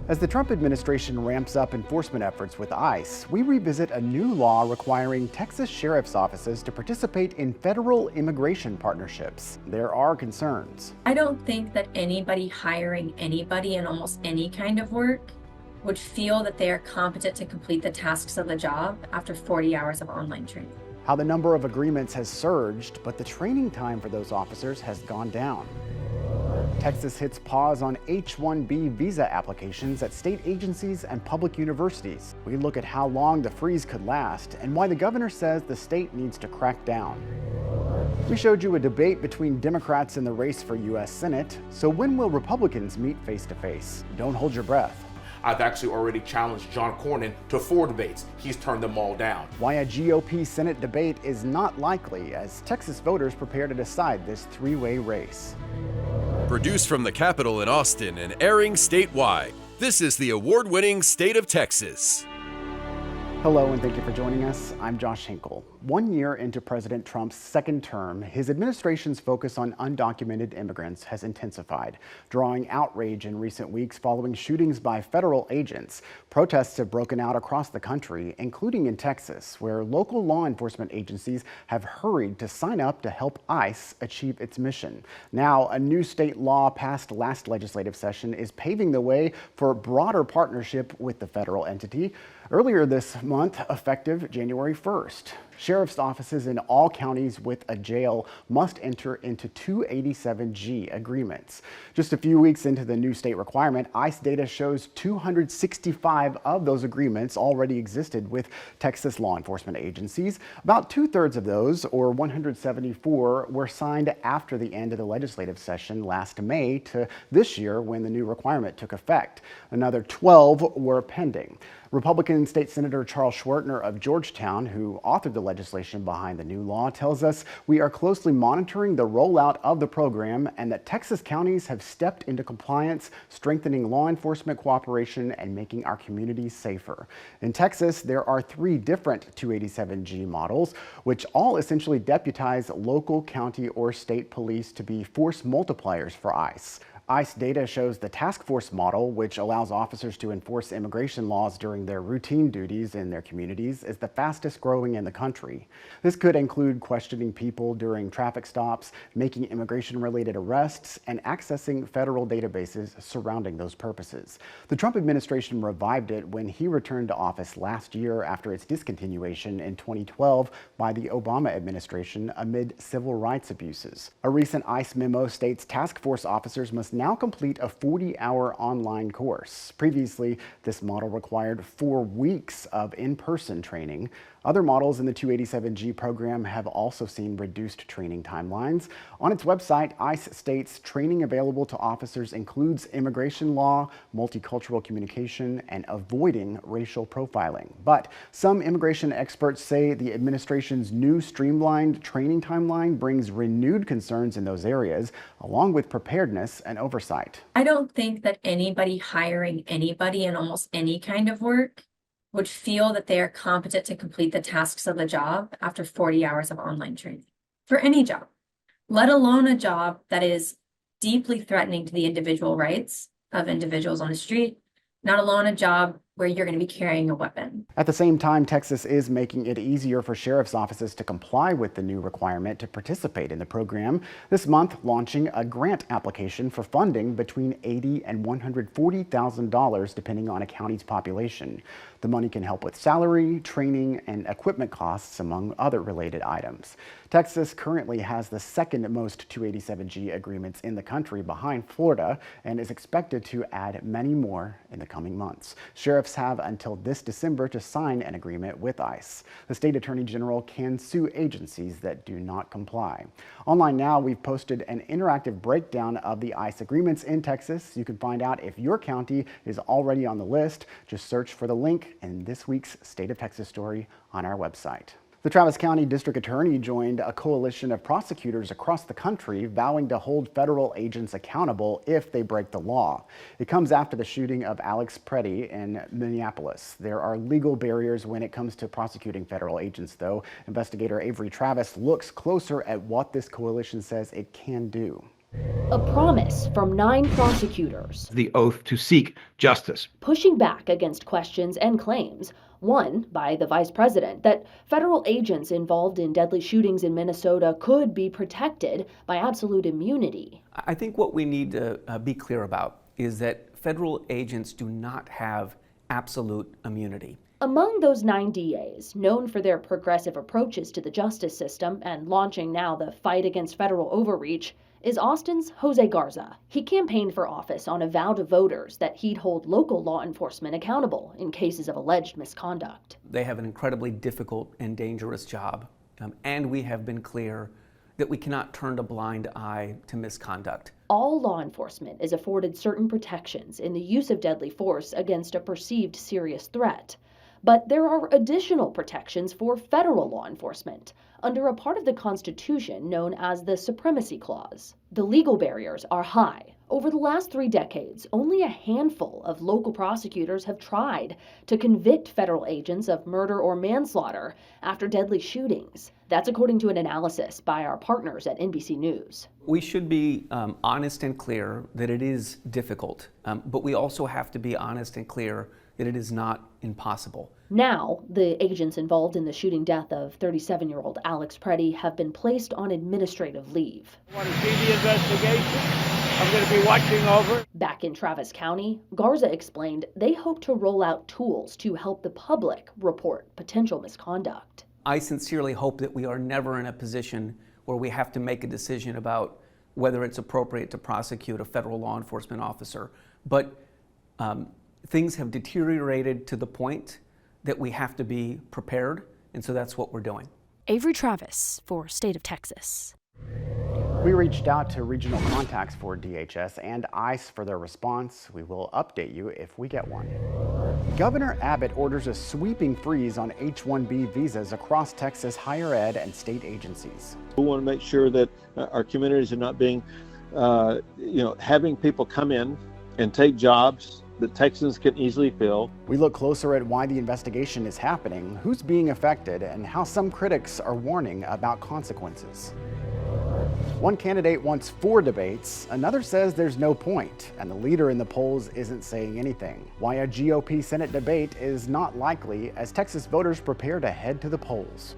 As the Trump administration ramps up enforcement efforts with ICE, we revisit a new law requiring Texas sheriff's offices to participate in federal immigration partnerships. There are concerns. I don't think that anybody hiring anybody in almost any kind of work would feel that they are competent to complete the tasks of the job after 40 hours of online training. How the number of agreements has surged, but the training time for those officers has gone down. Texas hits pause on H-1B visa applications at state agencies and public universities. We look at how long the freeze could last and why the governor says the state needs to crack down. We showed you a debate between Democrats in the race for U.S. Senate, so when will Republicans meet face-to-face? Don't hold your breath. I've actually already challenged John Cornyn to 4 debates. He's turned them all down. Why a GOP Senate debate is not likely as Texas voters prepare to decide this three-way race. Produced from the Capitol in Austin and airing statewide, this is the award-winning State of Texas. Hello and thank you for joining us. I'm Josh Hinkle. 1 year into President Trump's second term, his administration's focus on undocumented immigrants has intensified, drawing outrage in recent weeks following shootings by federal agents. Protests have broken out across the country, including in Texas, where local law enforcement agencies have hurried to sign up to help ICE achieve its mission. Now, a new state law passed last legislative session is paving the way for broader partnership with the federal entity. Earlier this month, effective January 1st, sheriff's offices in all counties with a jail must enter into 287G agreements. Just a few weeks into the new state requirement, ICE data shows 265 of those agreements already existed with Texas law enforcement agencies. About 2/3 of those, or 174, were signed after the end of the legislative session last May to this year when the new requirement took effect. Another 12 were pending. Republican State Senator Charles Schwertner of Georgetown, who authored the legislation behind the new law, tells us we are closely monitoring the rollout of the program and that Texas counties have stepped into compliance, strengthening law enforcement cooperation and making our communities safer. In Texas, there are 3 different 287G models, which all essentially deputize local, county, or state police to be force multipliers for ICE. ICE data shows the task force model, which allows officers to enforce immigration laws during their routine duties in their communities, is the fastest growing in the country. This could include questioning people during traffic stops, making immigration-related arrests, and accessing federal databases surrounding those purposes. The Trump administration revived it when he returned to office last year after its discontinuation in 2012 by the Obama administration amid civil rights abuses. A recent ICE memo states task force officers must now complete a 40-hour online course. Previously, this model required 4 weeks of in-person training. Other models in the 287G program have also seen reduced training timelines. On its website, ICE states training available to officers includes immigration law, multicultural communication, and avoiding racial profiling. But some immigration experts say the administration's new streamlined training timeline brings renewed concerns in those areas, along with preparedness and oversight. I don't think that anybody hiring anybody in almost any kind of work would feel that they are competent to complete the tasks of the job after 40 hours of online training for any job, let alone a job that is deeply threatening to the individual rights of individuals on the street, not alone a job where you're going to be carrying a weapon. At the same time, Texas is making it easier for sheriff's offices to comply with the new requirement to participate in the program. This month, launching a grant application for funding between $80,000 and $140,000, depending on a county's population. The money can help with salary, training, and equipment costs, among other related items. Texas currently has the second most 287G agreements in the country behind Florida and is expected to add many more in the coming months. Sheriffs have until this December to sign an agreement with ICE. The state attorney general can sue agencies that do not comply. Online now, we've posted an interactive breakdown of the ICE agreements in Texas. You can find out if your county is already on the list. Just search for the link in this week's State of Texas story on our website. The Travis County District Attorney joined a coalition of prosecutors across the country vowing to hold federal agents accountable if they break the law. It comes after the shooting of Alex Preddy in Minneapolis. There are legal barriers when it comes to prosecuting federal agents, though. Investigator Avery Travis looks closer at what this coalition says it can do. A promise from 9 prosecutors. The oath to seek justice. Pushing back against questions and claims, one by the vice president, that federal agents involved in deadly shootings in Minnesota could be protected by absolute immunity. I think what we need to be clear about is that federal agents do not have absolute immunity. Among those 9 DAs, known for their progressive approaches to the justice system and launching now the fight against federal overreach, is Austin's Jose Garza. He campaigned for office on a vow to voters that he'd hold local law enforcement accountable in cases of alleged misconduct. They have an incredibly difficult and dangerous job, and we have been clear that we cannot turn a blind eye to misconduct. All law enforcement is afforded certain protections in the use of deadly force against a perceived serious threat. But there are additional protections for federal law enforcement under a part of the Constitution known as the Supremacy Clause. The legal barriers are high. Over the last 3 decades, only a handful of local prosecutors have tried to convict federal agents of murder or manslaughter after deadly shootings. That's according to an analysis by our partners at NBC News. We should be honest and clear that it is difficult, but we also have to be honest and clear that it is not impossible. Now, the agents involved in the shooting death of 37-year-old Alex Preddy have been placed on administrative leave. I want to see the investigation. I'm going to be watching over. Back in Travis County, Garza explained they hope to roll out tools to help the public report potential misconduct. I sincerely hope that we are never in a position where we have to make a decision about whether it's appropriate to prosecute a federal law enforcement officer. But things have deteriorated to the point that we have to be prepared, and so that's what we're doing. Avery Travis for State of Texas. We reached out to regional contacts for DHS and ICE for their response. We will update you if we get one. Governor Abbott orders a sweeping freeze on H-1B visas across Texas higher ed and state agencies. We want to make sure that our communities are not being, having people come in and take jobs that Texans can easily fill. We look closer at why the investigation is happening, who's being affected, and how some critics are warning about consequences. One candidate wants 4 debates, another says there's no point, and the leader in the polls isn't saying anything. Why a GOP Senate debate is not likely as Texas voters prepare to head to the polls.